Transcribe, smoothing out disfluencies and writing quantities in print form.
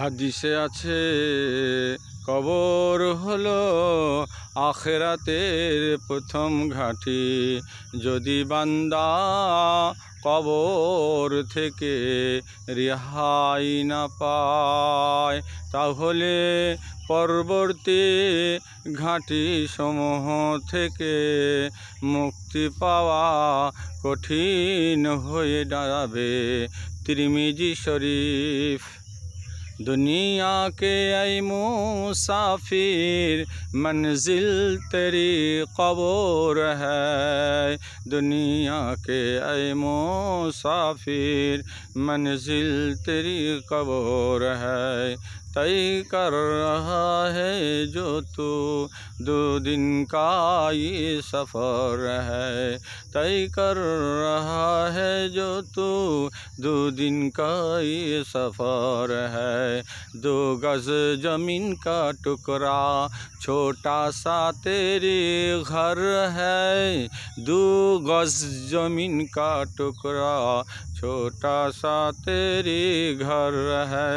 হাদিসে আছে কবর হলো আখিরাতের প্রথম ঘাঁটি। যদি বান্দা কবর থেকে রেহাই না পায় তাহলে পরবর্তী ঘাঁটি সমূহ থেকে মুক্তি পাওয়া কঠিন হয়ে দাঁড়াবে। তিরমিজি শরীফ। दुनिया के ऐ मुसाफिर मंजिल तेरी कब्र है। दुनिया के ऐ मुसाफिर मंजिल तेरी कब्र है। तय कर रहा है जो तू 2 दिन का ये सफ़र है। तय कर रहा है जो तू 2 दिन का ये सफ़र है। 2 गज ज़मीन का टुकड़ा छोटा सा तेरे घर है। 2 गज ज़मीन का टुकड़ा छोटा सा तेरे घर है।